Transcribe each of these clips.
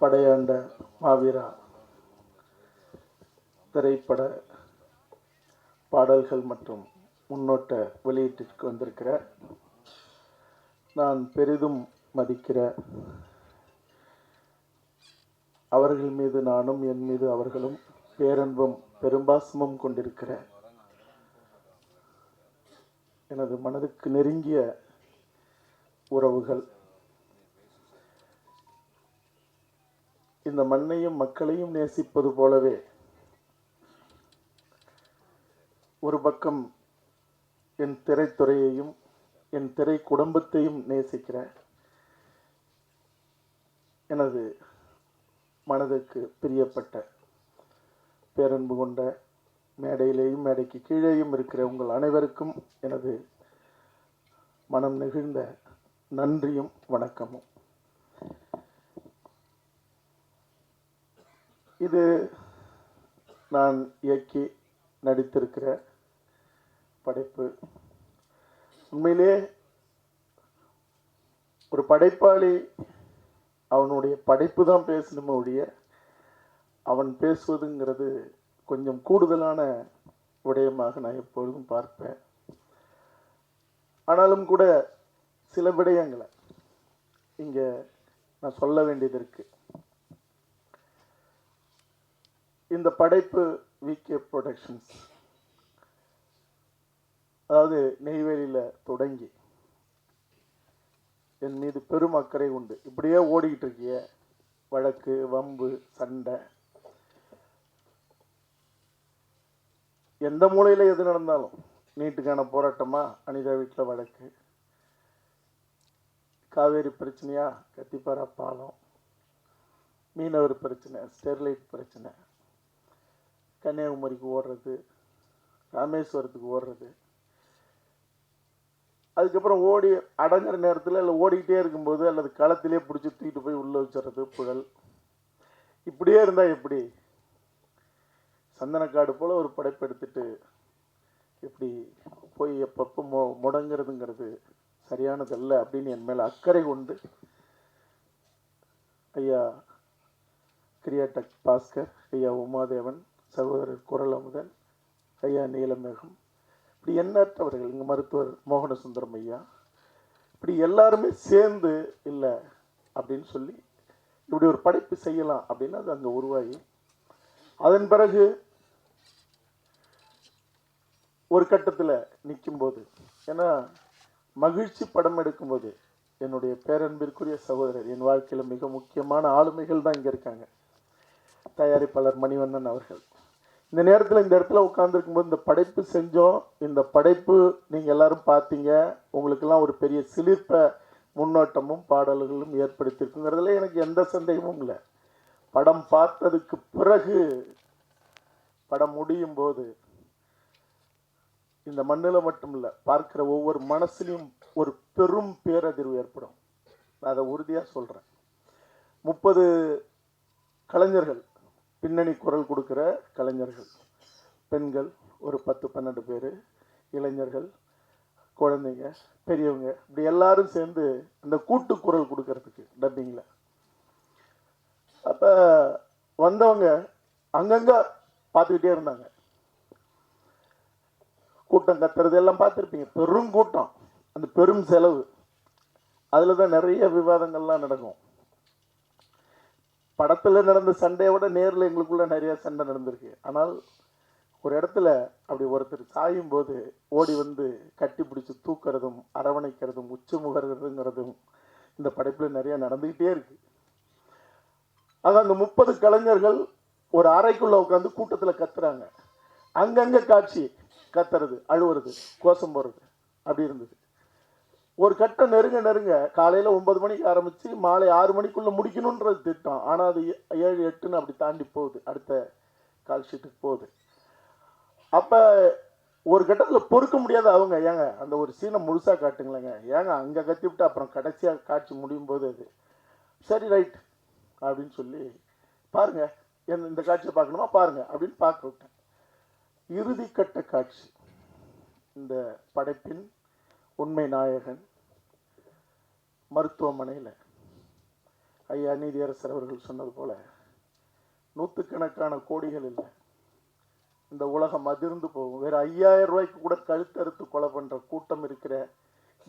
படையாண்ட மாவீரா திரைப்பட பாடல்கள் மற்றும் முன்னோட்ட வெளியீட்டிற்கு வந்திருக்கிற நான் பெரிதும் மதிக்கிற அவர்கள் மீது நானும் என் மீது அவர்களும் பேரன்பும் பெரும்பாசமும் கொண்டிருக்கிற எனது மனதுக்கு நெருங்கிய உறவுகள், இந்த மண்ணையும் மக்களையும் நேசிப்பது போலவே ஒரு பக்கம் என் திரைத்துறையையும் என் திரை குடும்பத்தையும் நேசிக்கிற எனது மனதுக்கு பிரியப்பட்ட பேரன்பு கொண்ட மேடையிலேயும் மேடைக்கு கீழேயும் இருக்கிற உங்கள் அனைவருக்கும் எனது மனம் நெகிழ்ந்த நன்றியும் வணக்கமும். இது நான் இயக்கி நடித்திருக்கிற படைப்பு. உண்மையிலே ஒரு படைப்பாளி அவனுடைய படைப்பு தான் பேசணுமே ஒழிய அவன் பேசுவதுங்கிறது கொஞ்சம் கூடுதலான விடயமாக நான் எப்பொழுதும் பார்ப்பேன். ஆனாலும் கூட சில விடயங்களை இங்கே நான் சொல்ல வேண்டியது இருக்கு. இந்த படைப்பு விகே ப்ரொடக்ஷன்ஸ், அதாவது நெய்வேலியில் தொடங்கி என் மீது பெரும் அக்கறை உண்டு. இப்படியே ஓடிக்கிட்டு இருக்கிய வழக்கு, வம்பு, சண்டை, எந்த மூலையில் எது நடந்தாலும், நீட்டுக்கான போராட்டமா, அனிதா வீட்டில் வழக்கு, காவேரி பிரச்சனையா, கத்திப்பாரா பாலம், மீனவர் பிரச்சனை, ஸ்டெர்லைட் பிரச்சனை, கன்னியாகுமரிக்கு ஓடுறது, ராமேஸ்வரத்துக்கு ஓடுறது, அதுக்கப்புறம் ஓடி அடங்குற நேரத்தில் இல்லை ஓடிக்கிட்டே இருக்கும்போது அல்லது களத்திலே பிடிச்சி தூக்கிட்டு போய் உள்ளே வச்சுறது, புழல். இப்படியே இருந்தால் எப்படி? சந்தனக்காடு போல் ஒரு படைப்பு எடுத்துட்டு இப்படி போய் எப்பப்போ முடங்கிறதுங்கிறது சரியானதல்ல அப்படின்னு என் மேலே அக்கறை கொண்டு ஐயா கிரியாடெக் பாஸ்கர், ஐயா உமாதேவன், சகோதரர் குரல் அமுதன், ஐயா நீலமேகம், இப்படி எண்ணற்றவர்கள், இங்கே மருத்துவர் மோகனசுந்தரம் ஐயா, இப்படி எல்லாருமே சேர்ந்து இல்லை அப்படின்னு சொல்லி இப்படி ஒரு படைப்பு செய்யலாம் அப்படின்னு அது அங்கே உருவாகி, அதன் பிறகு ஒரு கட்டத்தில் நிற்கும்போது, ஏன்னா மகிழ்ச்சி படம் எடுக்கும்போது என்னுடைய பேரன்பிற்குரிய சகோதரர், என் வாழ்க்கையில் மிக முக்கியமான ஆளுமைகள் தான் இங்கே இருக்காங்க. தயாரிப்பாளர் மணிவண்ணன் அவர்கள் இந்த நேரத்தில் இந்த இடத்துல உட்கார்ந்துருக்கும்போது இந்த படைப்பு செஞ்சோம். இந்த படைப்பு நீங்கள் எல்லாரும் பார்த்தீங்க. உங்களுக்கெல்லாம் ஒரு பெரிய சிலிர்ப்பை முன்னோட்டமும் பாடல்களும் ஏற்படுத்தியிருக்குங்கிறதுல எனக்கு எந்த சந்தேகமும் இல்லை. படம் பார்த்ததுக்கு பிறகு படம் முடியும் போது இந்த மண்ணில் மட்டும் இல்லை, பார்க்கிற ஒவ்வொரு மனசுலையும் ஒரு பெரும் பேரதிர்வு ஏற்படும். நான் அதை உறுதியாக சொல்கிறேன். 30 கலைஞர்கள், பின்னணி குரல் கொடுக்குற கலைஞர்கள், பெண்கள் ஒரு 10-12 பேர், இளைஞர்கள், குழந்தைங்க, பெரியவங்க, இப்படி எல்லாரும் சேர்ந்து இந்த கூட்டு குரல் கொடுக்கறதுக்கு டப்பிங்கில். அப்போ வந்தவங்க அங்கங்கே பார்த்துக்கிட்டே இருந்தாங்க. கூட்டம் கத்துறது எல்லாம் பார்த்துருப்பீங்க. பெரும் கூட்டம், அந்த பெரும் செலவு, அதில் தான் நிறைய விவாதங்கள்லாம் நடக்கும். படத்தில் நடந்த சண்டையை விட நேரில் எங்களுக்குள்ள நிறைய சண்டை நடந்திருக்கு. ஆனால் ஒரு இடத்துல அப்படி ஒருத்தர் சாயும் போது ஓடி வந்து கட்டி பிடிச்சி தூக்கிறதும் அரவணைக்கிறதும் உச்சி முகர்கிறதுங்கிறதும் இந்த படைப்பில் நிறைய நடந்துக்கிட்டே இருக்கு. ஆக அந்த 30 கலைஞர்கள் ஒரு அறைக்குள்ள உட்காந்து கூட்டத்தில் கத்துறாங்க. அங்கங்கே காட்சி, கத்துறது, அழுவுறது, கோஷம் போடுறது, அப்படி இருந்தது. ஒரு கட்டம் நெருங்க காலையில் 9 மணிக்கு ஆரம்பித்து மாலை 6 மணிக்குள்ளே முடிக்கணுன்றது திட்டம். ஆனால் அது 7-8ன்னு அப்படி தாண்டி போகுது, அடுத்த கால் ஷீட்டுக்கு போகுது. அப்போ ஒரு கட்டத்தில் பொறுக்க முடியாத அவங்க, ஏங்க அந்த ஒரு சீனை முழுசாக காட்டுங்களேங்க, ஏங்க அங்கே கத்தி விட்டு அப்புறம் கடைசியாக காட்சி முடியும் போது அது சரி ரைட் அப்படின்னு சொல்லி பாருங்க, இந்த காட்சியை பார்க்கணுமா பாருங்க அப்படின்னு பார்க்க விட்டேன். இறுதி கட்ட காட்சி, இந்த படைப்பின் உண்மை நாயகன் மருத்துவமனையில் ஐயா நீதியரசர் அவர்கள் சொன்னது போல நூற்றுக்கணக்கான கோடிகள் இல்லை, இந்த உலகம் அதிர்ந்து போகும். வேற 5000 ரூபாய்க்கு கூட கழுத்தறுத்து கொலை பண்ற கூட்டம் இருக்கிற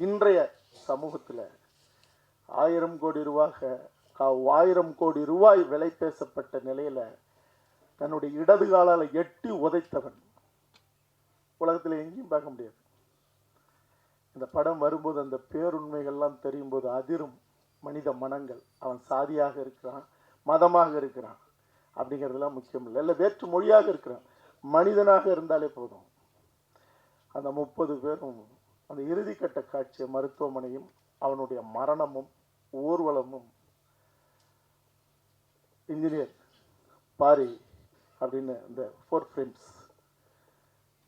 இன்றைய சமூகத்தில் 1000 கோடி ரூபாய் 1000 கோடி ரூபாய் விலை பேசப்பட்ட நிலையில தன்னுடைய இடது காலால் எட்டி உதைத்தவன் உலகத்தில் எங்கேயும் பார்க்க முடியாது. இந்த படம் வரும்போது அந்த பேருண்மைகள்லாம் தெரியும் போது அதிரும் மனித மனங்கள். அவன் சாதியாக இருக்கிறான், மதமாக இருக்கிறான் அப்படிங்கிறதுலாம் முக்கியம் இல்லை, இல்லை வேற்று மொழியாக இருக்கிறான், மனிதனாக இருந்தாலே போதும். அந்த 30 பேரும் அந்த இறுதிக்கட்ட காட்சிய மருத்துவமனையும் அவனுடைய மரணமும் ஊர்வலமும் இன்ஜினியர் பாரி அப்படின்னு இந்த 4 ஃப்ரெண்ட்ஸ்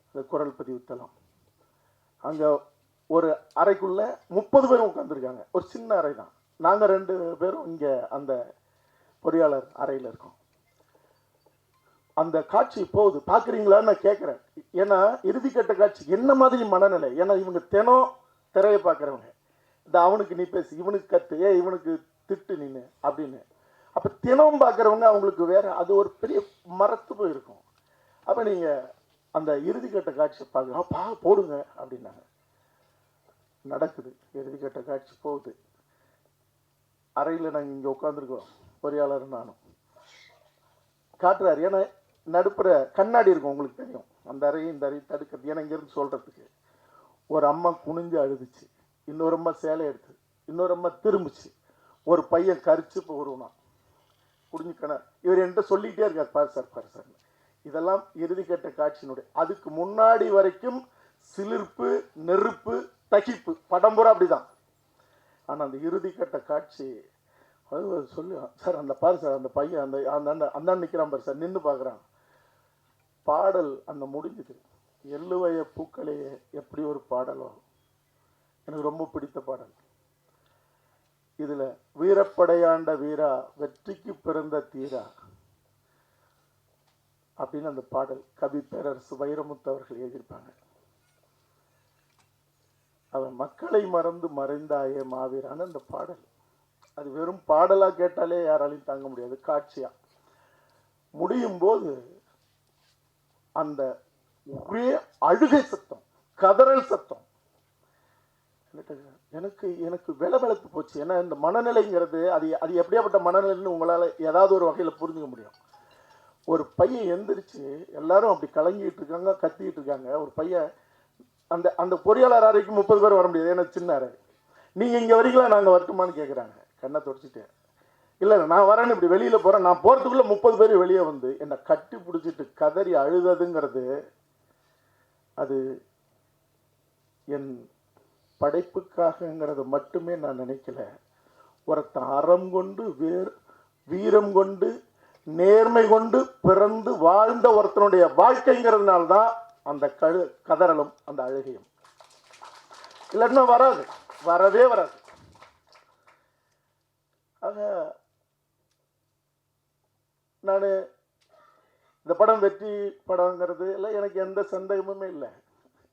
இந்த குரல் பதிவு தளம், அங்கே ஒரு அறைக்குள்ள 30 பேரும் உட்காந்துருக்காங்க. ஒரு சின்ன அறை தான். நாங்கள் 2 பேரும் இங்கே அந்த பொறியாளர் அறையில் இருக்கோம். அந்த காட்சி போகுது, பார்க்குறீங்களான்னு நான் கேட்குறேன். ஏன்னா இறுதிக்கட்ட காட்சி என்ன மாதிரி மனநிலை, ஏன்னா இவங்க தினம் திரையை பார்க்குறவங்க. இந்த அவனுக்கு நீ பேசு, இவனுக்கு கத்து, இவனுக்கு திட்டு நின்று அப்படின்னு. அப்போ தினம் பார்க்குறவங்க அவங்களுக்கு வேற அது ஒரு பெரிய மரத்து போயிருக்கும். அப்போ நீங்கள் அந்த இறுதிக்கட்ட காட்சியை பார்க்குறோம், போடுங்க அப்படின்னாங்க. நடக்குது, இறுதிக்கட்ட காட்சி போகுது. அறையில் நாங்கள் இங்கே உட்காந்துருக்கோம், பொறியாளர் நானும். காட்டுறாரு, ஏன்னா நடுப்புற கண்ணாடி இருக்கும், உங்களுக்கு தெரியும் அந்த அறையும் இந்த அறையும் தடுக்கிறது. ஏன்னா இங்கேருந்து சொல்கிறதுக்கு ஒரு அம்மா குனிஞ்சு அழுதுச்சு, இன்னொரு அம்மா சேலை எடுத்து, இன்னொரு அம்மா திரும்பிச்சு, ஒரு பையன் கரிச்சு இப்போ வருவான் குடிஞ்சு கிணறு. இவர் என்கிட்ட சொல்லிக்கிட்டே இருக்கார், பாரு சார் பாரு சார். இதெல்லாம் இறுதிக்கட்ட காட்சியினுடைய அதுக்கு முன்னாடி வரைக்கும் சிலிர்ப்பு, நெருப்பு, தகிப்பு, படம் பூரா அப்படிதான். ஆனால் அந்த இறுதிக்கட்ட காட்சி அது சொல்லு சார், அந்த பாரு சார், அந்த பையன் அந்த அந்த அந்த நிற்கிறான் பாரு சார், நின்று பார்க்குறான். பாடல் அந்த முடிஞ்சுது. எள்ளுவய பூக்களே எப்படி ஒரு பாடலோ, எனக்கு ரொம்ப பிடித்த பாடல். இதுல வீரப்படையாண்ட வீரா, வெற்றிக்கு பிறந்த தீரா அப்படின்னு அந்த பாடல் கவி பேரரசு வைரமுத்து அவர்கள் எழுதியிருப்பாங்க. அவன் மக்களை மறந்து மறைந்தாயே மாவீரான அந்த பாடல். அது வெறும் பாடலா கேட்டாலே யாராலையும் தாங்க முடியாது. காட்சியா முடியும் போது அந்த ஒரே அழுகை சத்தம், கதறல் சத்தம் எனக்கு எனக்கு வெளவெளத்து போச்சு. ஏன்னா இந்த மனநிலைங்கிறது அது அது எப்படியாப்பட்ட மனநிலைன்னு உங்களால் ஏதாவது ஒரு வகையில் புரிஞ்சுக்க முடியும். ஒரு பையன் எந்திரிச்சு, எல்லாரும் அப்படி கலங்கிட்டு இருக்காங்க, கத்திக்கிட்டு இருக்காங்க. ஒரு பையன் அந்த அந்த பொறியாளர் அறைக்கு 30 பேர் வர முடியாது, ஏன்னா சின்ன அறை. நீங்கள் இங்கே வரீங்களா, நாங்கள் வரட்டுமான்னு கேட்குறாங்க. கண்ணை தொடச்சிட்டு, இல்லை நான் வரேன்னு இப்படி வெளியில் போகிறேன். நான் போகிறதுக்குள்ளே 30 பேர் வெளியே வந்து என்னை கட்டி பிடிச்சிட்டு கதறி அழுததுங்கிறது அது என் படைப்புக்காகங்கிறது மட்டுமே நான் நினைக்கல. ஒருத்தன் அறம் கொண்டு வீரம் கொண்டு நேர்மை கொண்டு பிறந்து வாழ்ந்த ஒருத்தனுடைய வாழ்க்கைங்கிறதுனால தான் அந்த கதறலும் அந்த அழுகையும். இல்லைன்னா வராது, வரவே வராது. ஆக நான் இந்த படம் வெற்றி படங்கிறது இல்லை, எனக்கு எந்த சந்தேகமுமே இல்லை.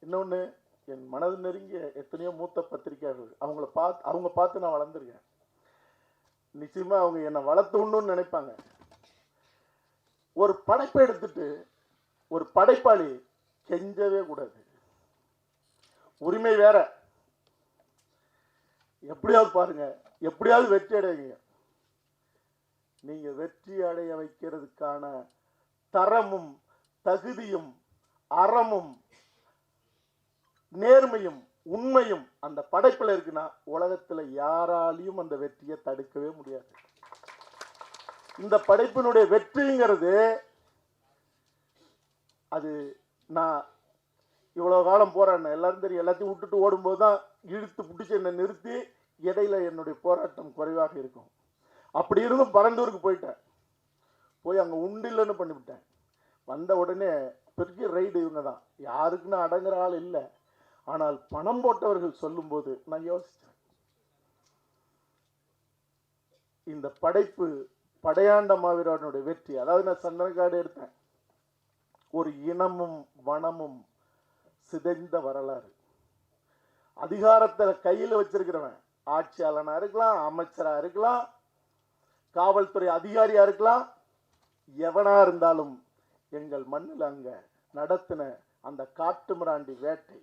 இன்னொன்று, என் மனது நெருங்கிய எத்தனையோ மூத்த பத்திரிகையாளர்கள் அவங்க பார்த்து நான் வளர்ந்துருக்கேன். நிச்சயமா அவங்க என்னை வளர்த்துணுன்னு நினைப்பாங்க. ஒரு படைப்பை எடுத்துட்டு ஒரு படைப்பாளி கெஞ்சவே கூடாது. உரிமை வேற, எப்படியாவது பாருங்க, எப்படியாவது வெற்றி அடைவீங்க. நீங்க வெற்றி அடைய வைக்கிறதுக்கான தரமும் தகுதியும் அறமும் நேர்மையும் உண்மையும் அந்த படைப்புல இருக்குன்னா உலகத்துல யாராலையும் அந்த வெற்றியை தடுக்கவே முடியாது. இந்த படைப்பினுடைய வெற்றிங்கிறது அது நான் இவ்வளவு காலம் போராடினேன், எல்லாரும் தெரியும். எல்லாத்தையும் விட்டுட்டு ஓடும்போது தான் இழுத்து பிடிச்சி என்னை நிறுத்தி இடையில என்னுடைய போராட்டம் குறைவாக இருக்கும். அப்படி இருந்தும் பரந்தூருக்கு போயிட்டேன். போய் அங்கே உண்டில்லன்னு பண்ணிவிட்டேன். வந்த உடனே பெரிய ரைடு இவங்க தான், யாருக்குன்னு அடங்குற ஆள் இல்லை. ஆனால் பணம் போட்டவர்கள் சொல்லும்போது நான் யோசித்தேன், இந்த படைப்பு படையாண்ட மாவீரனுடைய வெற்றி. அதாவது நான் சந்தனக்காடு எடுத்தேன், ஒரு இனமும் வனமும் சிதைந்த வரலாறு. அதிகாரத்தை கையில் வச்சிருக்கிறவன் ஆட்சியாளனா இருக்கலாம், அமைச்சரா இருக்கலாம், காவல்துறை அதிகாரியா இருக்கலாம், எவனா இருந்தாலும் எங்கள் மண்ணில் அங்க நடத்தின அந்த காட்டு மிராண்டி வேட்டை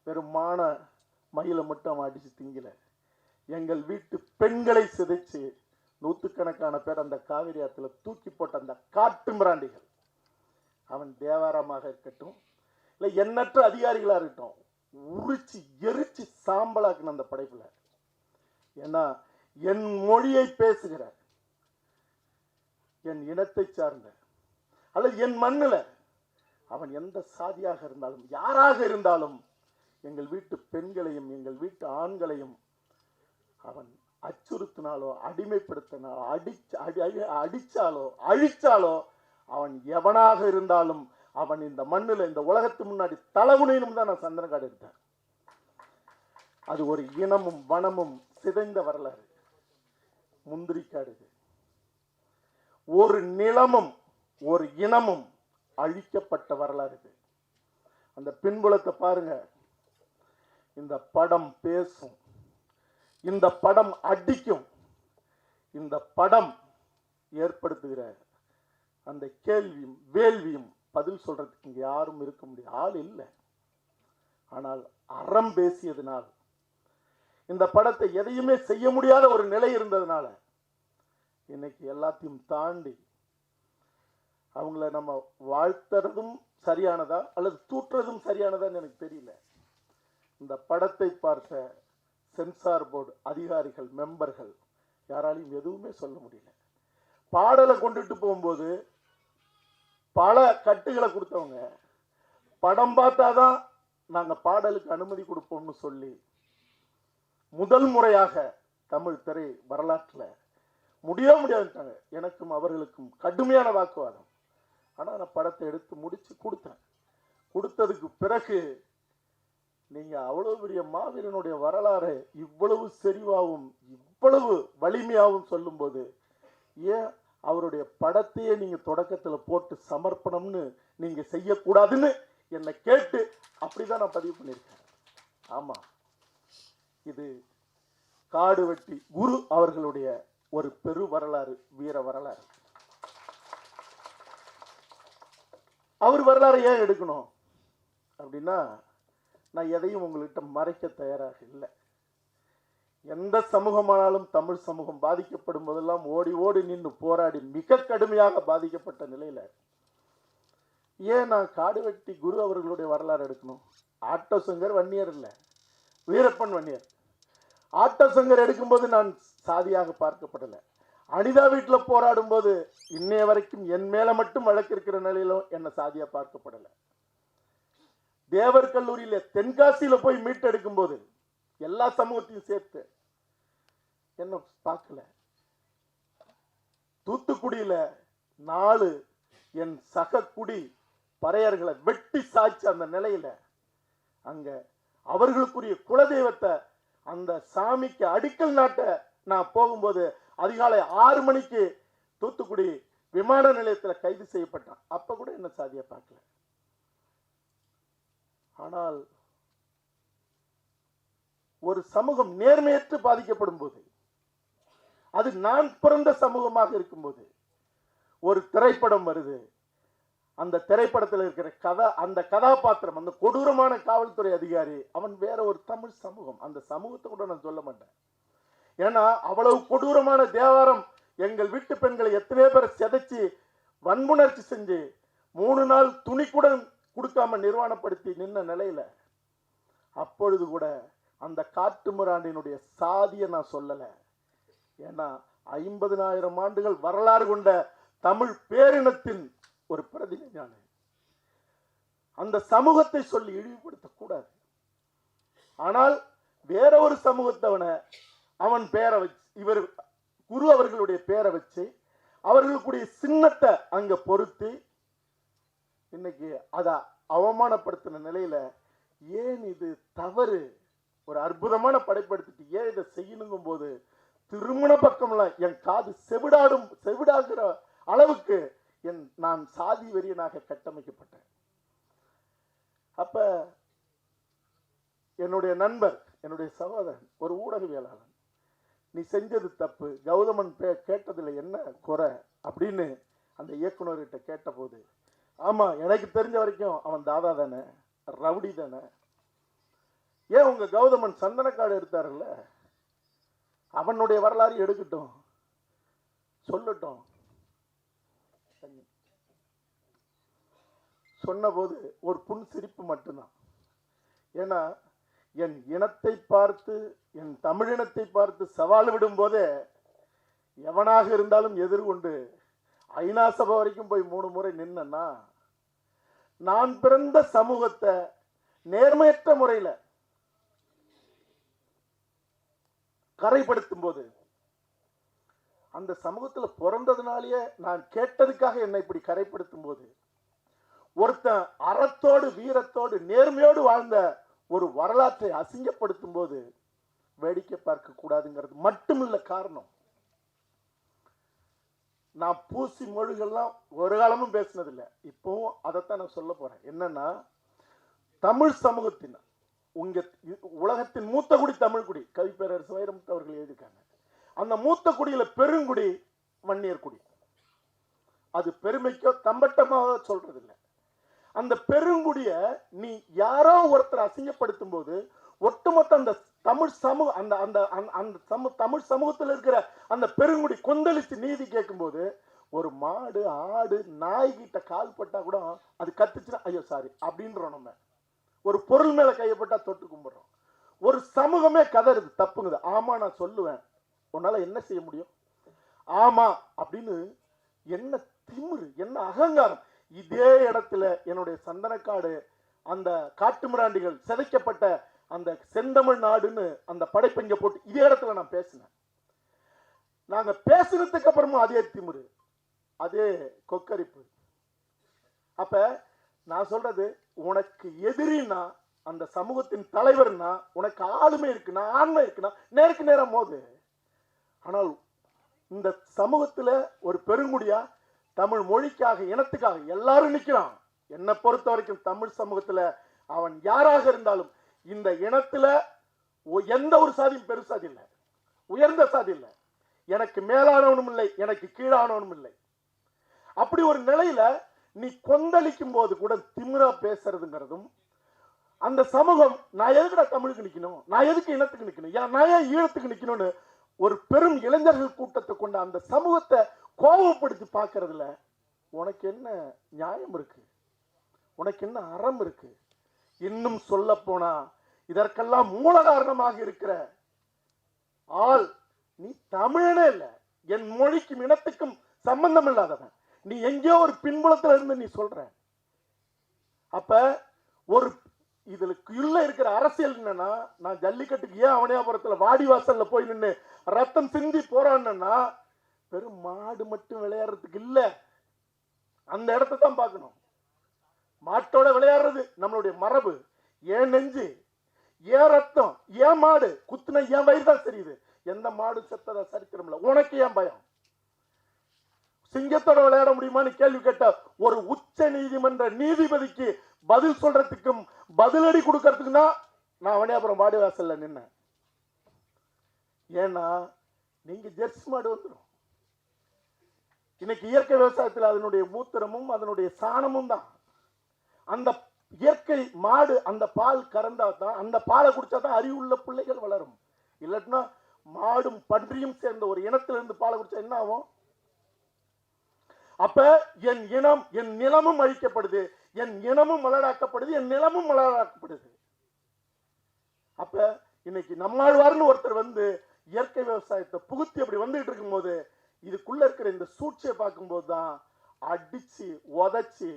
வெறும் மான மயில மட்டும் அடிச்சு திங்கல. எங்கள் வீட்டு பெண்களை சிதைச்சு நூற்றுக்கணக்கான பேர் அந்த காவிரி ஆத்துல தூக்கி போட்ட அந்த காட்டு மிராண்டிகள், அவன் தேவாரமாக இருக்கட்டும், இல்லை எண்ணற்ற அதிகாரிகளா இருக்கட்டும், உரிச்சு எரிச்சு சாம்பலாக்குன அந்த படைப்புல. ஏன்னா என் மொழியை பேசுகிற, என் இனத்தை சார்ந்த, அல்லது என் மண்ணில அவன் எந்த சாதியாக இருந்தாலும் யாராக இருந்தாலும் எங்கள் வீட்டு பெண்களையும் எங்கள் வீட்டு ஆண்களையும் அவன் அச்சுறுத்தினாலோ அடிமைப்படுத்தினாலோ அடிச்சாலோ அழிச்சாலோ அவன் எவனாக இருந்தாலும் அவன் இந்த மண்ணில் இந்த உலகத்து முன்னாடி தலைகுனினும் தான் நான் சந்தனக்காடு எடுத்தேன். அது ஒரு இனமும் வனமும் சிதைந்த வரலாறு. முந்திரிக்காடு, ஒரு நிலமும் ஒரு இனமும் அழிக்கப்பட்ட வரலாறு இது. அந்த பின்புலத்தை பாருங்க. இந்த படம் பேசும், இந்த படம் அடிக்கும், இந்த படம் ஏற்படுத்துகிற அந்த கேள்வியும் வேள்வியும் பதில் சொல்றதுக்கு இங்க யாரும் இருக்க முடியாது, ஆள் இல்லை. ஆனால் அறம் பேசியதுனால், இந்த படத்தை எதையுமே செய்ய முடியாத ஒரு நிலை இருந்ததுனால இன்னைக்கு எல்லாத்தையும் தாண்டி அவங்கள நம்ம வாழ்த்துறதும் சரியானதா அல்லது தூற்றுறதும் சரியானதான்னு எனக்கு தெரியல. இந்த படத்தை பார்த்த சென்சார் போர்டு அதிகாரிகள் மெம்பர்கள் யாராலையும் எதுவுமே சொல்ல முடியல. பாடலை கொண்டுட்டு போகும்போது பல கட்டுகளை கொடுத்தவங்க படம் பார்த்தாதான் நாங்க பாடலுக்கு அனுமதி கொடுப்போம்னு சொல்லி முதல் முறையாக தமிழ் திரை வரலாற்றுல முடியாதுட்டாங்க. எனக்கும் அவர்களுக்கும் கடுமையான வாக்குவாதம். ஆனா நான் படத்தை எடுத்து முடிச்சு கொடுத்தேன். கொடுத்ததுக்கு பிறகு நீங்க அவ்வளவு பெரிய மாவீரனுடைய வரலாறு இவ்வளவு செறிவாகவும் இவ்வளவு வலிமையாகவும் சொல்லும் போது ஏன் அவருடைய படத்தையே நீங்க தொடக்கத்துல போட்டு சமர்ப்பணம்னு நீங்க செய்யக்கூடாதுன்னு என்னை கேட்டு அப்படிதான் நான் பதிவு பண்ணியிருக்கேன். ஆமா, இது காடு வெட்டி குரு அவர்களுடைய ஒரு பெரு வரலாறு, வீர வரலாறு. அவர் வரலாறு ஏன் எடுக்கணும் அப்படின்னா, நான் எதையும் உங்கள்கிட்ட மறைக்க தயாராக இல்லை. எந்த சமூகமானாலும் தமிழ் சமூகம் பாதிக்கப்படும் போதெல்லாம் ஓடி ஓடி நின்று போராடி மிக கடுமையாக பாதிக்கப்பட்ட நிலையில ஏன் நான் காடு வெட்டி குரு அவர்களுடைய வரலாறு எடுக்கணும்? ஆட்டோ சங்கர் வன்னியர் இல்லை, வீரப்பன் வன்னியர். ஆட்டோ சங்கர் எடுக்கும்போது நான் சாதியாக பார்க்கப்படலை. அனிதா வீட்டில் போராடும் போது இன்னைய வரைக்கும் என் மேல மட்டும் வழக்கு இருக்கிற நிலையிலும் என்ன சாதியா பார்க்கப்படலை. தேவர் கல்லூரியில தென்காசியில போய் மீட்டெடுக்கும் போது எல்லா சமூகத்தையும் சேர்த்து என்ன பார்க்கல. தூத்துக்குடியில 4 என் சக குடி பறையர்களை வெட்டி சாய்ச்ச அந்த நிலையில அங்க அவர்களுக்குரிய குலதெய்வத்தை அந்த சாமிக்கு அடிக்கல் நாட்ட நான் போகும்போது அதிகாலை 6 மணிக்கு தூத்துக்குடி விமான நிலையத்தில் கைது செய்யப்பட்டான். அப்ப கூட என்ன சாதியா பார்க்கல. ஆனால் ஒரு சமூகம் நேர்மையற்று பாதிக்கப்படும் போது, அது நான் பிறந்த சமூகமாக இருக்கும்போது ஒரு திரைப்படம் வருது. அந்த திரைப்படத்தில் இருக்கிற அந்த கதாபாத்திரம், அந்த கொடூரமான காவல்துறை அதிகாரி, அவன் வேற ஒரு தமிழ் சமூகம். அந்த சமூகத்தை கூட நான் சொல்ல மாட்டேன். ஏன்னா அவ்வளவு கொடூரமான தேவாரம் எங்கள் வீட்டு பெண்களை எத்தனையோ பேர் சிதைச்சு வன்புணர்ச்சி செஞ்சு 3 நாள் துணி கூட கொடுக்காம நிர்வாணப்படுத்தி நின்ன நிலையில அப்பொழுது கூட அந்த காட்டு மிராண்டினுடைய சாதியை நான் சொல்லல. ஏன்னா 50,000 ஆண்டுகள் வரலாறு கொண்ட தமிழ் பேரினத்தின் ஒரு பிரதிநிதி. அந்த சமூகத்தை சொல்லி இழிவுபடுத்தக்கூடாது. ஆனால் வேற ஒரு சமூகத்தவனை அவன் பேரை வச்சு, இவர் குரு அவர்களுடைய பேரை வச்சு அவர்களுக்குடைய சின்னத்தை அங்க பொருத்தி இன்னைக்கு அதை அவமானப்படுத்தின நிலையில ஏன் இது தவறு? ஒரு அற்புதமான படைப்படுத்திட்டு ஏன் இதை செய்யணுங்கும் போது திருமண பக்கம்லாம் என் காது செவிடாகிற அளவுக்கு நான் சாதி வெறியனாக கட்டமைக்கப்பட்டேன். அப்ப என்னுடைய நண்பர், என்னுடைய சகோதரன், ஒரு ஊடகவியலாளர், நீ செஞ்சது தப்பு, கௌதமன் கேட்டதுல என்ன குறை அப்படின்னு அந்த இயக்குனர்கிட்ட கேட்டபோது, ஆமா எனக்கு தெரிஞ்ச வரைக்கும் அவன் தாதா தானே, ரவுடி தானே, ஏன் உங்க கௌதமன் சந்தனக்காடு எடுத்தாருல்ல, அவனுடைய வரலாறு எடுக்கட்டும், சொல்லட்டும். சொன்னபோது ஒரு புன் சிரிப்பு மட்டும்தான். ஏன்னா என் இனத்தை பார்த்து, என் தமிழினத்தை பார்த்து சவால் விடும் போதே எவனாக இருந்தாலும் எதிர்கொண்டு ஐநா சபை வரைக்கும் போய் 3 முறை நின்னா, நான் பிறந்த சமூகத்தை நேர்மையற்ற முறையில் கரைப்படுத்தும் போது, அந்த சமூகத்தில் பிறந்ததுனாலேயே நான் கேட்டதுக்காக என்னை இப்படி கரைப்படுத்தும் போது, ஒருத்தன் அறத்தோடு வீரத்தோடு நேர்மையோடு வாழ்ந்த ஒரு வரலாற்றை அசிங்கப்படுத்தும் போது வேடிக்கை பார்க்க கூடாதுங்கிறது மட்டுமில்ல காரணம். நான் பூசி மொழிகள்லாம் ஒரு காலமும் பேசினதில்லை, இப்பவும் அதைத்தான் நான் சொல்ல போறேன். என்னன்னா, தமிழ் சமூகத்தின் உங்க உலகத்தின் மூத்த குடி தமிழ் குடி, கவிப்பேரரசு வைரமுத்து அவர்கள் எழுதியிருக்காங்க. அந்த மூத்த குடியில பெருங்குடி வன்னியர் குடி. அது பெருமைக்கோ தம்பட்டமாக சொல்றது இல்லை. அந்த பெருங்குடிய நீ யாரோ ஒருத்தர் அசிங்கப்படுத்தும் போது ஒட்டுமொத்த அந்த தமிழ் சமூக அந்த அந்த அந்த தமிழ் சமூகத்தில் இருக்கிற அந்த பெருங்குடி கொந்தளித்து நீதி கேட்கும் போது, ஒரு மாடு ஆடு நாய்கிட்ட கால் பட்டா கூட அது கத்துச்சுன்னா ஐயோ சாரி அப்படின்றோம். நம்ம ஒரு பொருள் மேல கையப்பட்டா தொட்டு கும்பிடுறோம். ஒரு சமூகமே கதறுது, தப்புங்குது. ஆமா நான் சொல்லுவேன், உன்னால என்ன செய்ய முடியும், ஆமா அப்படின்னு என்ன திமிரு, என்ன அகங்காரம். இதே இடத்துல என்னுடைய சந்தனக்காடு, அந்த காட்டுமிராண்டிகள் சிதைக்கப்பட்ட அந்த செந்தமிழ் நாடுன்னு அந்த படைப்பெங்க போட்டு இதே இடத்துல நான் பேசினேன். நாங்க பேசுறதுக்கு அப்புறமும் அதே திமிரு, அதே கொக்கரிப்பு. அப்ப நான் சொல்றது, உனக்கு எதிரின்னா அந்த சமூகத்தின் தலைவர்னா, உனக்கு ஆளுமை இருக்குன்னா, ஆண்மை இருக்குன்னா நேருக்கு நேரம் மோது. ஆனால் இந்த சமூகத்துல ஒரு பெருங்குடியா தமிழ் மொழிக்காக இனத்துக்காக எல்லாரும் நிற்கிறான். என்னை பொறுத்த வரைக்கும் தமிழ் சமூகத்துல அவன் யாராக இருந்தாலும் இந்த இனத்துல எந்த ஒரு சாதியும் பெருசாதி இல்லை, உயர்ந்த சாதி இல்லை, எனக்கு மேலானவனும் இல்லை, எனக்கு கீழானவனும் இல்லை. அப்படி ஒரு நிலையில நீ கொந்தளிக்கும் போது கூட திமிரா பேசுறதுங்கிறதும், அந்த சமூகம் நான் எதுக்குடா தமிழுக்கு நிக்கணும், நான் எதுக்கு இனத்துக்கு நிக்கணும், நான் ஏன் ஈழத்துக்கு நிக்கணும்னு ஒரு பெரும் இளைஞர்கள் கூட்டத்தை கொண்ட அந்த சமூகத்தை கோபப்படுத்தி பார்க்கறதுல உனக்கு என்ன நியாயம் இருக்கு, உனக்கு என்ன அறம் இருக்கு? இன்னும் சொல்ல போனா இதற்கெல்லாம் மூல காரணமாக இருக்கிற ஆள் நீ தமிழனே இல்ல, என் மொழிக்கும் இனத்துக்கும் சம்பந்தம் இல்லாதவன். நீ எங்கேயோ ஒரு பின்புலத்துல இருந்து நீ சொல்ற. அப்ப ஒரு இதுல இருக்கிற அரசியல் என்னன்னா, நான் ஜல்லிக்கட்டுக்கு ஏன் அவனியாபுரத்துல வாடிவாசல்ல போய் நின்று ரத்தம் சிந்தி போறான்னா, வெறும் மாடு மட்டும் விளையாடுறதுக்கு இல்ல, அந்த இடத்தை தான் பார்க்கணும். மாட்டோட விளையாடுறது நம்மளுடைய மரபு. ஏன் நெஞ்சு, ஏன் ரத்தம், ஏன் மாடு குத்துன ஏன் வயிறு தான் தெரியுது. எந்த மாடு செத்ததா சரித்திரம் இல்ல. உனக்கு ஏன் பயம்? சிங்கத்தோட விளையாட முடியுமான்னு கேள்வி கேட்ட ஒரு உச்ச நீதிமன்ற நீதிபதிக்கு பதில் சொல்றதுக்கும் பதிலடி கொடுக்கறதுக்குன்னா நான் அவனியாபுரம் வாடிவாசல்ல நின்னேன். ஏன்னா நீங்க ஜெர்சி மாடு வந்துடும். இன்னைக்கு இயற்கை விவசாயத்தில் அதனுடைய மூத்திரமும் அதனுடைய சாணமும் தான். அந்த இயற்கை மாடு அந்த பால் கறந்தா தான், அந்த பாலை குடிச்சா தான் அறிவுள்ள பிள்ளைகள் வளரும். இல்லைன்னா மாடும் பன்றியும் சேர்ந்த ஒரு இனத்திலிருந்து பாலை குடிச்சா என்ன ஆகும்? அப்ப என் இனம், என் நிலமும் அழிக்கப்படுது, என் இனமும் மலராக்கப்படுது, என் நிலமும் மலராக்கப்படுது. அப்ப இன்னைக்கு நம்மாழ்வார்னு ஒருத்தர் வந்து இயற்கை விவசாயத்தை புகுத்தி அப்படி வந்துட்டு இருக்கும் போது, இதுக்குள்ள இருக்கிற இந்த சூழ்ச்சியை பார்க்கும்போது தான் அடிச்சு உதச்சு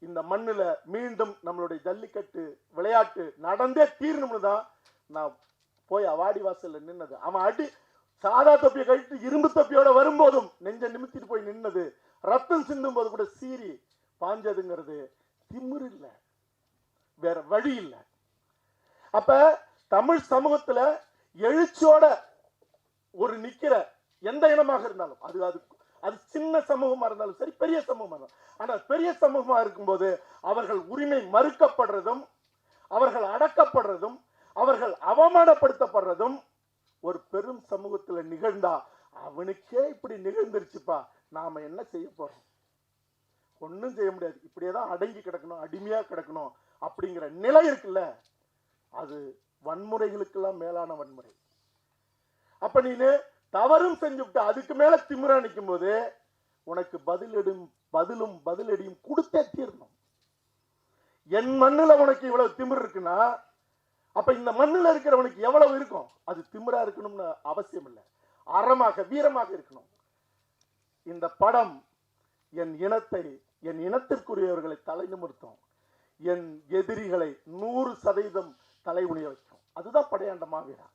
இந்த மண்ணுல மீண்டும் நம்மளுடைய ஜல்லிக்கட்டு விளையாட்டு நடந்தே தீரணும்னு தான் நான் போய் அவாடி வாசல்ல நின்னது. அவன் அடி சாதா தொப்பியை கழித்து இரும்பு தொப்பியோட வரும்போதும் நெஞ்ச நிமித்திட்டு போய் நின்னது, ரத்தம் சிந்தும் போது கூட சீறி பாஞ்சதுங்கிறது திமிரு இல்லை, வேற வழி இல்லை. அப்ப தமிழ் சமூகத்துல எழுச்சியோட ஒரு நிக்கிற எந்த இனமாக இருந்தாலும், அது அது அது சின்ன சமூகமா இருந்தாலும் சரி, பெரிய சமூகமா இருந்தாலும், ஆனால் பெரிய சமூகமா இருக்கும்போது அவர்கள் உரிமை மறுக்கப்படுறதும், அவர்கள் அடக்கப்படுறதும், அவர்கள் அவமானப்படுத்தப்படுறதும் ஒரு பெரும் சமூகத்துல நிகழ்ந்தா அவனுக்கே இப்படி நிகழ்ந்துருச்சுப்பா, நாம என்ன செய்ய போறோம்? ஒன்னும் செய்ய முடியாது. இப்படியேதான் அடங்கி கிடக்கணும், அடிமையா கிடக்கணும் அப்படிங்கிற நிலை இருக்குல்ல, அது வன்முறைகளுக்கெல்லாம் மேலான வன்முறை. அப்ப நீனு தவறும் செஞ்சுவிட்டு அதுக்கு மேல திமிரா நிற்கும் போது உனக்கு பதிலடியும் கொடுத்தே தீரணும். என் மண்ணுல உனக்கு இவ்வளவு திமிர் இருக்குன்னா அப்ப இந்த மண்ணுல இருக்கிறவனுக்கு எவ்வளவு இருக்கும்? அது திமிரா இருக்கணும்னு அவசியம் இல்லை, அறமாக வீரமாக இருக்கணும். இந்த படம் என் இனத்தை, என் இனத்திற்குரியவர்களை தலை நிமிர்த்தும், என் எதிரிகளை 100% தலை குனிய வைக்கும். அதுதான் படையாண்ட மாவீரா.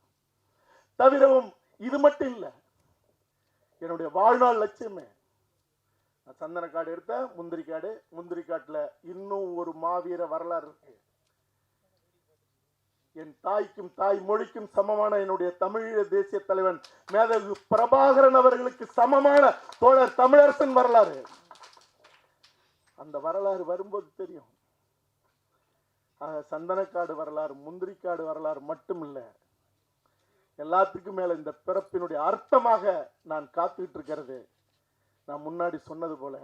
தவிரவும் இது மட்டும் இல்லை, என்னுடைய வாழ்நாள் லட்சியமே சந்தனக்காடு எடுத்த முந்திரிக்காடு, முந்திரிக்காட்டுல இன்னும் ஒரு மாவீர வரலாறு இருக்கு. என் தாய்க்கும் தாய் மொழிக்கும் சமமான என்னுடைய தமிழீழ தேசிய தலைவன் மேதகு பிரபாகரன் அவர்களுக்கு சமமான தோழர் தமிழரசன் வரலாறு. அந்த வரலாறு வரும்போது தெரியும். சந்தனக்காடு வரலாறு, முந்திரிக்காடு வரலாறு மட்டும் இல்லை, எல்லாத்துக்கும் மேல இந்த பிறப்பினுடைய அர்த்தமாக நான் காத்துக்கிட்டு இருக்கிறது, நான் முன்னாடி சொன்னது போல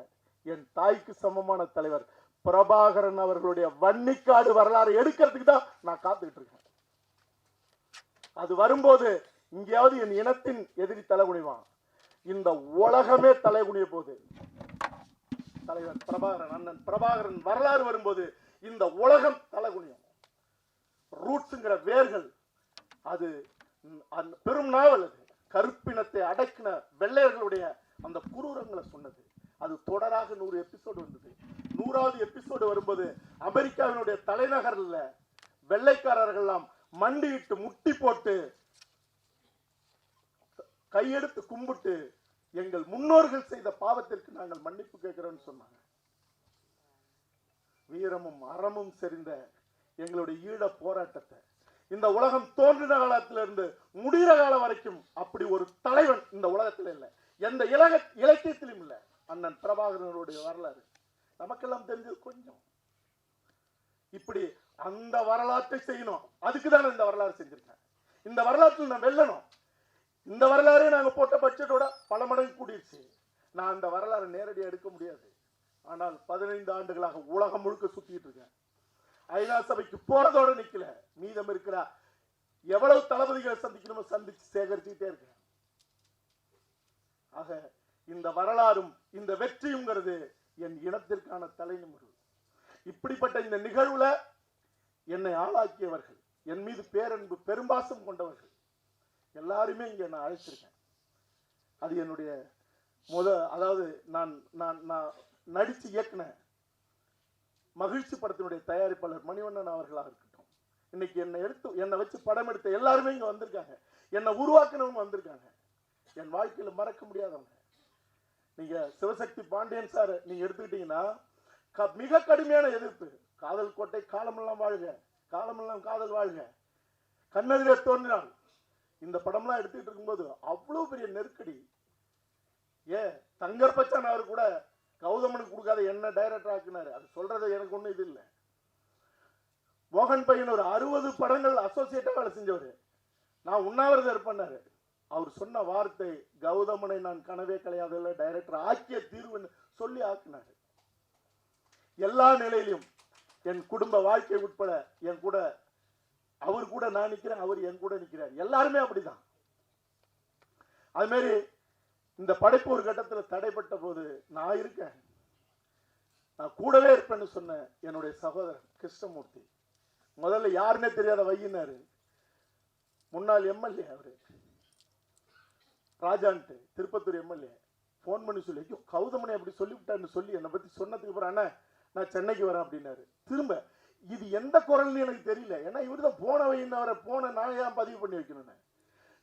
என் தாய்க்கு சமமான தலைவர் பிரபாகரன் அவர்களுடைய வன்னிக்காடு வரலாறு எடுக்கிறதுக்கு தான் நான் காத்துக்கிட்டு இருக்கேன். அது வரும்போது இங்கேயாவது என் இனத்தின் எதிரி தலைகுனிவான், இந்த உலகமே தலைகுனிய போது. தலைவர் பிரபாகரன், அண்ணன் பிரபாகரன் வரலாறு வரும்போது இந்த உலகம் தலைகுனியும். ரூட்ஸ்ங்கிற வேர்கள், அது பெரும் நாவல். அது கருப்பினத்தை அடக்கின வெள்ளையர்களுடைய அந்த குரூரங்களை சொன்னது. அது தொடராக 100 எபிசோடு வந்தது. 100வது எபிசோடு வரும்போது அமெரிக்காவினுடைய தலைநகர்ல வெள்ளைக்காரர்கள் எல்லாம் மண்டியிட்டு முட்டி போட்டு கையெடுத்து கும்பிட்டு எங்கள் முன்னோர்கள் செய்த பாவத்திற்கு நாங்கள் மன்னிப்பு கேட்கிறோம்னு சொன்னாங்க. வீரமும் அறமும் செறிந்த எங்களுடைய ஈழ போராட்டத்தை இந்த உலகம் தோன்றின காலத்திலிருந்து முடிகிற காலம் வரைக்கும் அப்படி ஒரு தலைவன் இந்த உலகத்தில் இல்லை, எந்த இலக்கியத்திலும் இல்லை. அண்ணன் பிரபாகரனுடைய வரலாறு நமக்கெல்லாம் தெரிஞ்சது கொஞ்சம். இப்படி அந்த வரலாற்றை செய்யணும், அதுக்குதான் இந்த வரலாறு செஞ்சிருக்கேன். இந்த வரலாற்றில் நான் வெல்லணும். இந்த வரலாறே நாங்க போட்ட பட்ஜெட்டோட பல மடங்கு கூடிருச்சு. நான் அந்த வரலாறு நேரடியாக எடுக்க முடியாது. ஆனால் 15 ஆண்டுகளாக உலகம் முழுக்க சுத்திட்டு இருக்கேன். ஐநா சபைக்கு போறதோட நிக்கல, மீதம் இருக்கிற எவ்வளவு தளபதிகளை சந்திக்கணுமோ சந்திச்சு சேகரிச்சுட்டே இருக்கேன். ஆக இந்த வரலாறும் இந்த வெற்றியுங்கிறது என் இனத்திற்கான தலைநிமிர்வு. இப்படிப்பட்ட இந்த நிகழ்வுல என்னை ஆளாக்கியவர்கள், என் மீது பேரன்பு பெரும்பாசம் கொண்டவர்கள் எல்லாருமே இங்க நான் அழைச்சிருக்கேன். அது என்னுடைய அதாவது நான் நான் நான் நடிச்சு இயக்குன மகிழ்ச்சி படத்தினுடைய தயாரிப்பாளர் மணிவண்ணன் அவர்களாக இருக்கட்டும், இன்னைக்கு என்னை வச்சு படம் எடுத்த எல்லாருமே இங்க வந்திருக்காங்க, என்னை உருவாக்குனவங்க வந்திருக்காங்க. என் வாழ்க்கையில மறக்க முடியாதவங்க. நீங்க சிவசக்தி பாண்டியன் சார் நீங்க எடுத்துக்கிட்டீங்கன்னா மிக கடுமையான எதிர்ப்பு. காதல் கோட்டை, காலமெல்லாம் வாழ்க, காலமெல்லாம் காதல் வாழ்க, கண்ணெதிரே தோன்றினாள், இந்த படம்லாம் எடுத்துக்கிட்டு இருக்கும்போது அவ்வளவு பெரிய நெருக்கடி. தங்கர் பச்சான் அவர் கூட கௌதமனுக்கு கொடுக்காத என்ன டைரக்டர் ஆக்குனாரு. அது சொல்றது எனக்கு ஒண்ணு இது இல்லை. மோகன் பையன் ஒரு 60 படங்கள் அசோசியேட்டா வேலை செஞ்சவர். நான் உண்ணாவிரதம் இருப்பேன்னாரு. அவர் சொன்ன வார்த்தை, கௌதமனை நான் கனவே கலையாத டைரக்டர் ஆக்கிய தீர்வுன்னு சொல்லி ஆக்கினாரு. எல்லா நிலையிலும் என் குடும்ப வாழ்க்கை உட்பட என் கூட, அவர் கூட நான் நிக்கிறேன், அவர் என் கூட நிக்கிறார். எல்லாருமே அப்படிதான். அது மாதிரி இந்த படைப்பு ஒரு கட்டத்தில் தடைப்பட்ட போது நான் இருக்கேன், நான் கூடவே இருப்பேன்னு சொன்ன என்னுடைய சகோதரர் கிருஷ்ணமூர்த்தி, முதல்ல யாருன்னே தெரியாத வையினாரு, முன்னாள் எம்எல்ஏ அவரு ராஜான்ட்டு, திருப்பத்தூர் எம்எல்ஏ, போன் பண்ணி சொல்லி கௌதமனை அப்படி சொல்லிவிட்டான்னு சொல்லி என்னை பத்தி சொன்னதுக்கு அப்புறம் அண்ணா நான் சென்னைக்கு வரேன் அப்படின்னாரு. திரும்ப இது எந்த குரல்னு எனக்கு தெரியல, ஏன்னா இவரு தான் போன வையினவரை போன நான் ஏன் பதிவு பண்ணி வைக்கணும்னு.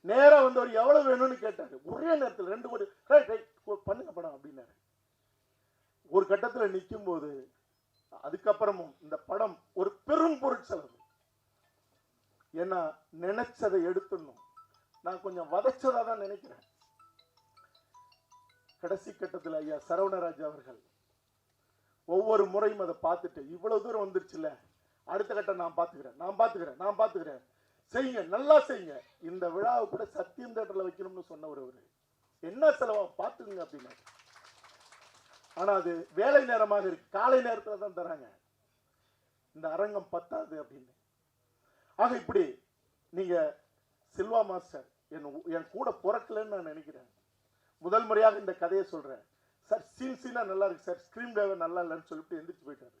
நேரா வந்தவர் எவ்வளவு வேணும்னு கேட்டாரு. ஒரே நேரத்தில் 2 கோடி பண்ணுங்க படம் அப்படின்னாரு. ஒரு கட்டத்தில் நிற்கும் போது அதுக்கப்புறமும் இந்த படம் ஒரு பெரும் பொருட்செலவு. ஏன்னா நினைச்சதை எடுத்துடணும். நான் கொஞ்சம் வதச்சதா தான் நினைக்கிறேன். கடைசி கட்டத்தில் ஐயா சரவணராஜ் அவர்கள் ஒவ்வொரு முறையும் அதை பார்த்துட்டு இவ்வளவு தூரம் வந்துருச்சுல்ல, அடுத்த கட்டம் நான் பாத்துக்கிறேன் செய்யுங்க, நல்லா செய்யுங்க. இந்த விழாவை கூட சத்தியம் தேட்டர்ல வைக்கணும்னு சொன்னவர் அவரு. என்ன செலவா பார்த்துங்க அப்படின்னா, ஆனா அது வேலை நேரமாக இருக்கு, காலை நேரத்துல தான் தராங்க. இந்த அரங்கம் பத்தாது அப்படின்னு. ஆக இப்படி நீங்க சில்வா மாஸ்டர் என் கூட பிறக்கலன்னு நான் நினைக்கிறேன். முதல் முறையாக இந்த கதையை சொல்றேன். சார் சீனா நல்லா இருக்கு சார், ஸ்கிரீன் டிரைவர் நல்லா இல்லைன்னு சொல்லிட்டு எந்திரிச்சு போயிட்டாரு.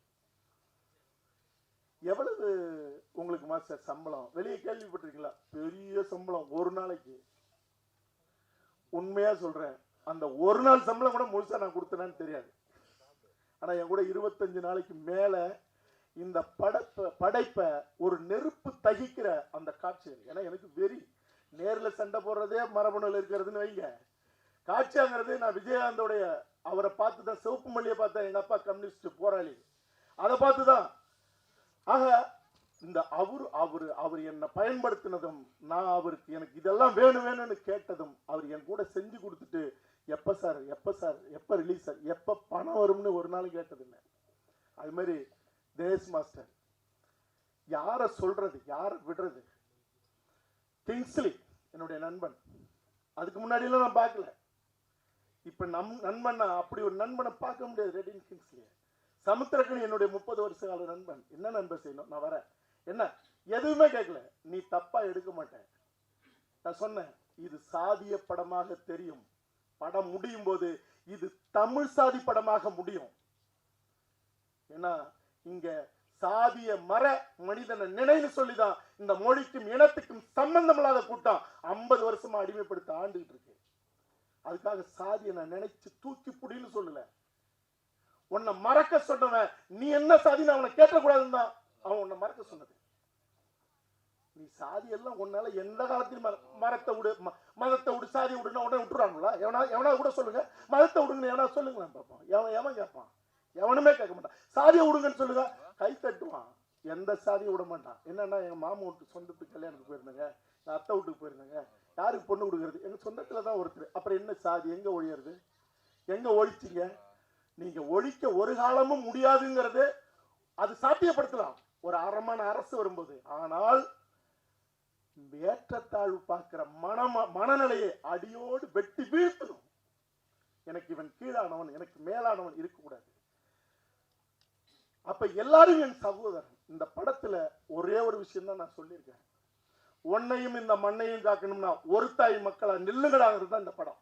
எவ்வளவு உங்களுக்கு மாஸ்டர் சம்பளம்? வெளியே கேள்விப்பட்டிருக்கீங்களா? பெரிய சம்பளம் ஒரு நாளைக்கு. உண்மையா சொல்றேன், அந்த ஒரு நாள் சம்பளம் கூட முழுசா நான் கொடுத்தேன்னு தெரியாது. ஆனா என் கூட 25 நாளைக்கு மேல இந்த படைப்பை ஒரு நெருப்பு தகிக்கிற அந்த காட்சிகள். ஏன்னா எனக்கு வெறி. நேர்ல சண்டை போடுறதே மரபணுல இருக்கிறதுன்னு வைங்க, காட்சியாங்கிறது நான் விஜயகாந்தோடைய அவரை பார்த்துதான், சிவப்பு மல்லியை பார்த்தேன், எங்க அப்பா கம்யூனிஸ்ட் போராளி, அதை பார்த்துதான். ஆக இந்த அவர் என்னை பயன்படுத்தினதும், நான் அவருக்கு எனக்கு இதெல்லாம் வேணும்னு கேட்டதும், அவர் என் கூட செஞ்சு கொடுத்துட்டு எப்ப சார் எப்ப ரிலீஸ் சார், எப்ப பணம் வரும்னு ஒரு நாள் கேட்டதில்லை. அது மாதிரி தேஸ் மாஸ்டர் யார சொல்றது யார விடுறது. கிங்ஸ்லி என்னுடைய நண்பன், அதுக்கு முன்னாடி எல்லாம் நான் பார்க்கல. இப்ப நண்பன் அப்படி ஒரு நண்பனை பார்க்க முடியாது. ரெடின் கிங்ஸ்லி. சமுத்திரக்கணி என்னுடைய 30 வருஷ கால நண்பன். என்ன நண்பன் செய்யணும், நான் வரேன், என்ன எதுவுமே கேட்கல, நீ தப்பா எடுக்க மாட்டேன். நான் சொன்னேன், இது சாதிய படமாக தெரியும், படம் முடியும் போது இது தமிழ் சாதி படமாக முடியும். ஏன்னா இங்க சாதிய மர மனிதனை நினைன்னு சொல்லிதான் இந்த மொழிக்கும் இனத்துக்கும் சம்பந்தம் இல்லாத கூட்டம் 50 வருஷமா அடிமைப்படுத்த ஆண்டுகிட்டு இருக்கு. அதுக்காக சாதியை நான் நினைச்சு தூக்கி புடின்னு சொல்லல. உன்னை மறக்க சொன்னவன் நீ என்ன சாதின்னு அவனை கேட்கக்கூடாதுன்னு தான் அவன் உன்னை மறக்க சொன்னது. நீ சாதி எல்லாம் உன்னால எந்த காலத்திலும் மரத்தை விடு, மதத்தை விடு, சாதி விடுனா உடனே விட்டுறாங்களா? எவனா கூட சொல்லுங்க, மதத்தை விடுங்கன்னு எவனா சொல்லுங்களேன் பார்ப்போம். எவன் கேட்பான்? எவனுமே கேட்க மாட்டான். சாதியை விடுங்கன்னு சொல்லுங்க, கை தட்டுவான். எந்த சாதியை விட மாட்டான். என்னன்னா, எங்க மாமா வீட்டு சொந்தத்துக்கு கல்யாணத்துக்கு போயிருந்தாங்க, எங்க அத்தை வீட்டுக்கு போயிருந்தாங்க, யாருக்கு பொண்ணு கொடுக்கறது? எங்க சொந்தத்துல தான் ஒருத்தர். அப்புறம் என்ன சாதி எங்க ஒழியறது? எங்க ஒழிச்சிங்க? நீங்க ஒழிக்க ஒரு காலமும் முடியாதுங்கிறது அது சாத்தியப்படுத்தலாம் ஒரு அறமான அரசு வரும்போது. ஆனால் ஏற்றத்தாழ்வு பார்க்கிற மனநிலையை அடியோடு வெட்டி வீழ்த்தணும். எனக்கு இவன் கீழானவன், எனக்கு மேலானவன் இருக்கக்கூடாது. அப்ப எல்லாரும் என் சகோதரன். இந்த படத்துல ஒரே ஒரு விஷயம் தான் நான் சொல்லியிருக்கேன், உன்னையும் இந்த மண்ணையும் காக்கணும்னா ஒரு தாய் மக்களா நில்லுங்கடாங்கிறது தான் இந்த படம்.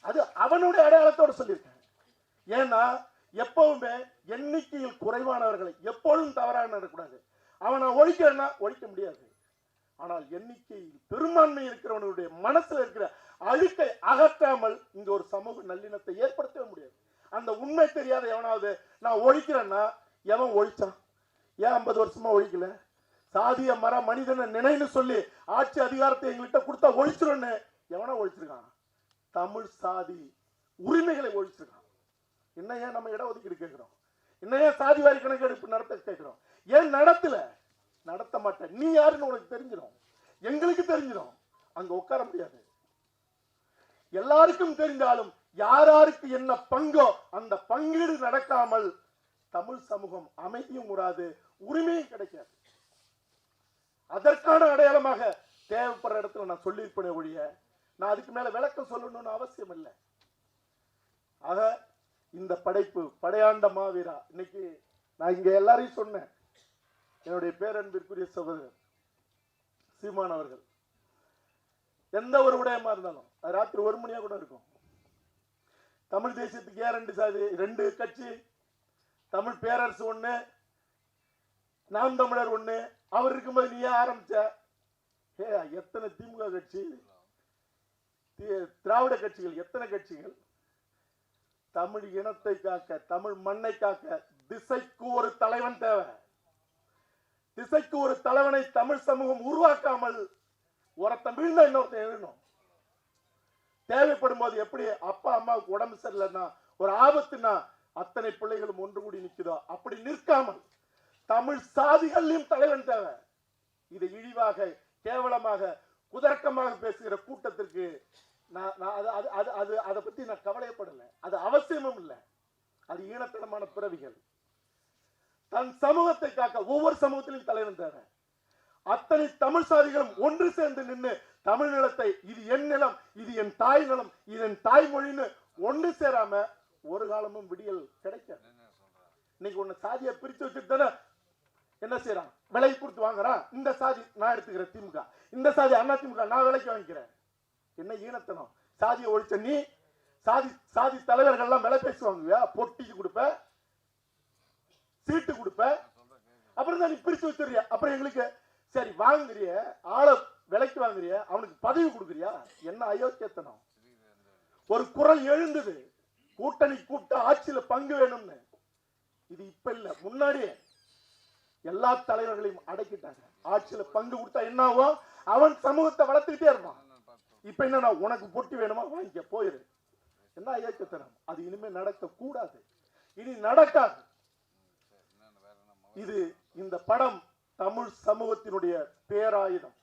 அது அவனுடைய அடையாளத்தோட சொல்லியிருக்கேன். ஏன்னா எப்பவுமே எண்ணிக்கையில் குறைவானவர்களை எப்பொழுதும் தவறாக நடக்கூடாது. அவனை ஒழிக்கிறன்னா ஒழிக்க முடியாது. ஆனால் எண்ணிக்கையில் பெரும்பான்மை இருக்கிறவனுடைய மனசுல இருக்கிற அழுக்கை அகற்றாமல் இங்க ஒரு சமூக நல்லிணத்தை ஏற்படுத்தவே முடியாது. அந்த உண்மை தெரியாத எவனாவது நான் ஒழிக்கிறேன்னா, எவன் ஒழிச்சான்? ஏன் 50 வருஷமா ஒழிக்கல? சாதிய மர மனிதனை நினைன்னு சொல்லி ஆட்சி அதிகாரத்தை எங்கள்கிட்ட கொடுத்தா ஒழிச்சிருன்னு எவனா ஒழிச்சிருக்கான்? தமிழ் சாதி உரிமைகளை ஒழிச்சிருக்கான். என்ன ஏன் நம்ம இடஒதுக்கீடு கேட்கிறோம்? என்ன ஏன் சாதி வாரி கணக்கெடுப்பு நடத்த கேட்கிறோம்? ஏன் நடத்த மாட்டேன்? நீ யாருன்னு உனக்கு தெரிஞ்சிடும், எங்களுக்கு தெரிஞ்சிடும். அங்க உட்கார முடியாது. எல்லாருக்கும் தெரிந்தாலும் யாராருக்கு என்ன பங்கோ அந்த பங்கீடு நடக்காமல் தமிழ் சமூகம் அமைதியும் உறாது, உரிமையும் கிடைக்காது. அதற்கான அடையாளமாக தேவைப்படுற இடத்துல நான் சொல்லியிருப்பேன் ஒழிய நான் அதுக்கு மேல விளக்கம் சொல்லணும்னு அவசியம் இல்லை. ஆக இந்த படைப்பு படையாண்ட மாவீரா. இன்னைக்கு நான் இங்க எல்லாரையும் சொன்னேன். என்னுடைய பேரன்பிற்குரிய சகோதரர் சீமான் அவர்கள் எந்த ஒரு விடயமா இருந்தாலும் அது ராத்திரி 1 மணியா கூட இருக்கும். தமிழ் தேசியத்துக்கு ஏன் 2 சாதி, 2 கட்சி, தமிழ் பேரரசு ஒண்ணு, நாம் தமிழர் ஒண்ணு. அவர் இருக்கும்போது நீ ஏன் ஆரம்பிச்ச? எத்தனை திமுக கட்சி, திராவிட கட்சிகள், எத்தனை கட்சிகள்? தமிழ் இனத்தை காக்க, தமிழ் மண்ணை காக்க திசைக்கு ஒரு தலைவன் தேவை. திசைக்கு ஒரு தலைவனை தமிழ் சமூகம் உருவாக்காமல் ஒருத்தன் வீழ்ந்தா இன்னொருத்தன் எழுதணும். தேவைப்படும் போது எப்படி அப்பா அம்மாவுக்கு உடம்பு சரியில்லைன்னா, ஒரு ஆபத்துனா அத்தனை பிள்ளைகளும் ஒன்று கூடி நிற்குதோ அப்படி நிற்காமல் தமிழ் சாதிகளையும் தலைவன் தேவை. இதை இழிவாக, கேவலமாக, குதர்க்கமாக பேசுகிற கூட்டத்திற்கு அதை பத்தி நான் கவலைப்படல. அது அவசியமும் இல்லை. அது ஈனத்தனமான பிறவிகள். தன் சமூகத்தை காக்க ஒவ்வொரு சமூகத்திலும் தலைவன் தேவை. அத்தனை தமிழ் சாதிகளும் ஒன்று சேர்ந்து நின்று தமிழ் நிலத்தை இது என் நிலம், இது என் தாய் நிலம், இது என் தாய்மொழின்னு ஒன்று சேராம ஒரு காலமும் விடியல் கிடைக்காது. இன்னைக்கு ஒன்னு சாதியை பிரிச்சு வச்சுட்டு தானே என்ன செய்யறான், விலை கொடுத்து வாங்குறான். இந்த சாதி நான் எடுத்துக்கிறேன் திமுக, இந்த சாதி அண்ணா திமுக நான் விலைக்கு வாங்கிக்கிறேன். என்ன ஈனத்தனம். சாதியை ஒழிச்ச நீ சாதி தலைவர்கள்லாம் விலை பேசுவாங்க, பொட்டிக்கு கொடுப்ப, சீட்டு கொடுப்ப, அப்புறம் தான் நீ பிரிச்சு வச்சிருக்கிய. அப்புறம் எங்களுக்கு சரி வாங்குறிய ஆளை விலைக்கு வாங்குறிய, அவனுக்கு பதவி கொடுக்குறியா? என்ன அயோக்கியத்தனம். ஒரு குரல் எழுந்தது, கூட்டணி கூட்ட ஆட்சியில பங்கு வேணும்னு. இது இப்ப இல்ல, முன்னாடியே எல்லா தலைவர்களையும் அடக்கிட்டாங்க. ஆட்சியில பங்கு கொடுத்தா என்ன ஆகும், அவன் சமூகத்தை வளர்த்துக்கிட்டே இருப்பான். இப்ப என்ன, உனக்கு பொட்டி வேணுமா வாங்கிக்க போயிரு. என்ன அயோக்கியத்தனம். அது இனிமே நடக்க கூடாது, இனி நடக்காது. இது இந்த படம் தமிழ் சமூகத்தினுடைய பேராயுதம்.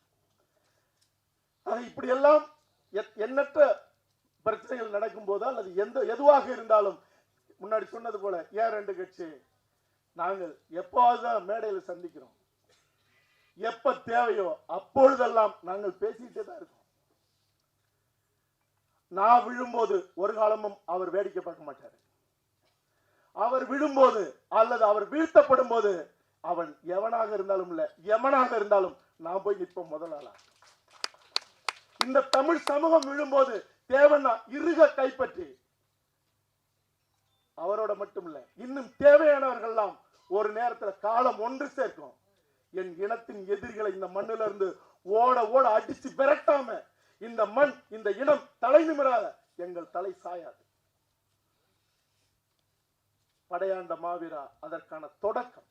இப்படி எல்லாம் எண்ணற்ற பிரச்சனைகள் நடக்கும் போது அல்லது எதுவாக இருந்தாலும் முன்னாடி சொன்னது போல ஏன் ரெண்டு கட்சி நாங்கள் எப்போதான் மேடையில் சந்திக்கிறோம், எப்ப தேவையோ அப்பொழுதெல்லாம் நாங்கள் பேசிக்கிட்டே தான் இருக்கோம். நான் விழும்போது ஒரு காலமும் அவர் வேடிக்கை பார்க்க மாட்டார். அவர் விழும்போது அல்லது அவர் வீழ்த்தப்படும் போது அவன் எவனாக இருந்தாலும் இல்ல எவனாக இருந்தாலும் நான் போய் நிற்போம் முதலாளா. இந்த தமிழ் சமூகம் விழும்போது தேவனா இறுக கைப்பற்றி அவரோட மட்டும் இல்ல இன்னும் தேவையானவர்கள் எல்லாம் ஒரு நேரத்தில் காலம் ஒன்று சேர்க்கும். என் இனத்தின் எதிரிகளை இந்த மண்ணில இருந்து ஓட ஓட அடிச்சு விரட்டாம இந்த மண் இந்த இனம் தலை நிமிராத எங்கள் தலை சாயாது. படையாண்ட மாவீரா அதற்கான தொடக்கம்.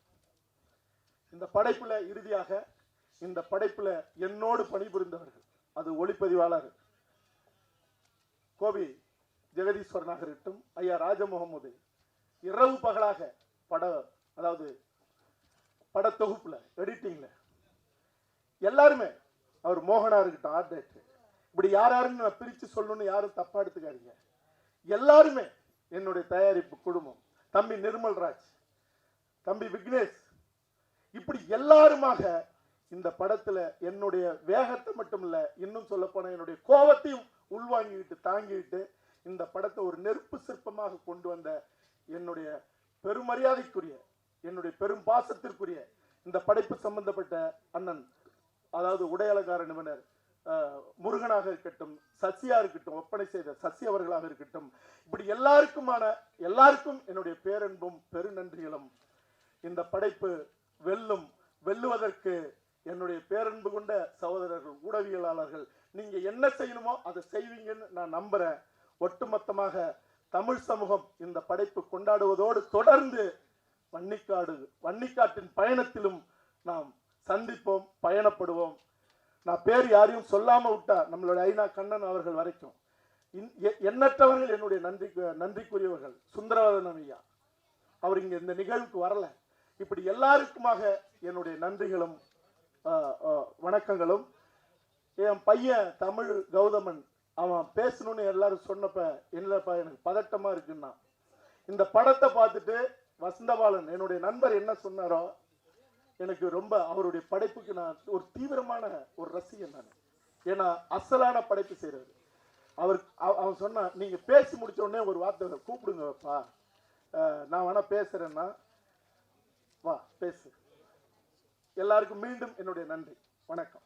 இந்த படைப்புல இறுதியாக இந்த படைப்புல என்னோடு பணிபுரிந்தவர்கள், அது ஒளிப்பதிவாளர் கோவி ஜெகதீஸ்வரனாக இருக்கட்டும், ஐயா ராஜமுகமது இரவு பகலாக அதாவது பட தொகுப்புல எடிட்டிங்ல எல்லாருமே, அவர் மோகனா இருக்கட்டும் ஆர்ட் டைரக்டர், இப்படி யாருன்னு நான் பிரிச்சு சொல்லணும்னு யாரும் தப்பா எடுத்துக்காதீங்க. எல்லாருமே என்னுடைய தயாரிப்பு குழுமம், தம்பி நிர்மல்ராஜ், தம்பி விக்னேஷ், இப்படி எல்லாருமாக இந்த படத்துல என்னுடைய வேகத்தை மட்டும் இல்ல இன்னும் சொல்ல போன என்னுடைய கோபத்தையும் உள்வாங்கிட்டு தாங்கிட்டு இந்த படத்தை ஒரு நெருப்பு சிற்பமாக கொண்டு வந்த என்னுடைய பெருமரியாதைக்குரிய என்னுடைய பெரும் பாசத்திற்குரிய இந்த படைப்பு சம்பந்தப்பட்ட அண்ணன், அதாவது உடையலங்கார நிபுணர் முருகனாக இருக்கட்டும், சசியா இருக்கட்டும், ஒப்பனை செய்த சசி அவர்களாக இருக்கட்டும், இப்படி எல்லாருக்கும் என்னுடைய பேரன்பும் பெருநன்றிகளும். இந்த படைப்பு வெல்லுவதற்கு என்னுடைய பேரன்பு கொண்ட சகோதரர்கள், ஊடகவியலாளர்கள், நீங்க என்ன செய்யணுமோ அதை செய்வீங்கன்னு நான் நம்புறேன். ஒட்டுமொத்தமாக தமிழ் சமூகம் இந்த படைப்பு கொண்டாடுவதோடு தொடர்ந்து வன்னிக்காட்டின் பயணத்திலும் நாம் சந்திப்போம், பயணப்படுவோம். நான் பேர் யாரையும் சொல்லாம விட்டா நம்மளுடைய ஐநா கண்ணன் அவர்கள் வரைக்கும் எண்ணற்றவர்கள் என்னுடைய நன்றிக்குரியவர்கள். சுந்தரவதனம் ஐயா அவர் இங்க இந்த நிகழ்வுக்கு வரல. இப்படி எல்லாருக்குமாக என்னுடைய நன்றிகளும் வணக்கங்களும். என் பையன் தமிழ் கௌதமன் அவன் பேசணும்னு எல்லாரும் சொன்னப்ப என்னப்பா எனக்கு பதட்டமா இருக்குன்னா, இந்த படத்தை பார்த்துட்டு வசந்தபாலன் என்னுடைய நண்பர் என்ன சொன்னாரோ எனக்கு ரொம்ப அவருடைய படைப்புக்கு நான் ஒரு தீவிரமான ஒரு ரசிகன் நான். ஏன்னா அசலான படைப்பு செய்யறது. அவன் சொன்னா நீங்க பேசி முடிச்ச உடனே ஒரு வார்த்தை கூப்பிடுங்கப்பா, நான் வேணா பேசுறேன்னா வா பேசு. எல்லாருக்கும் மீண்டும் என்னுடைய நன்றி, வணக்கம்.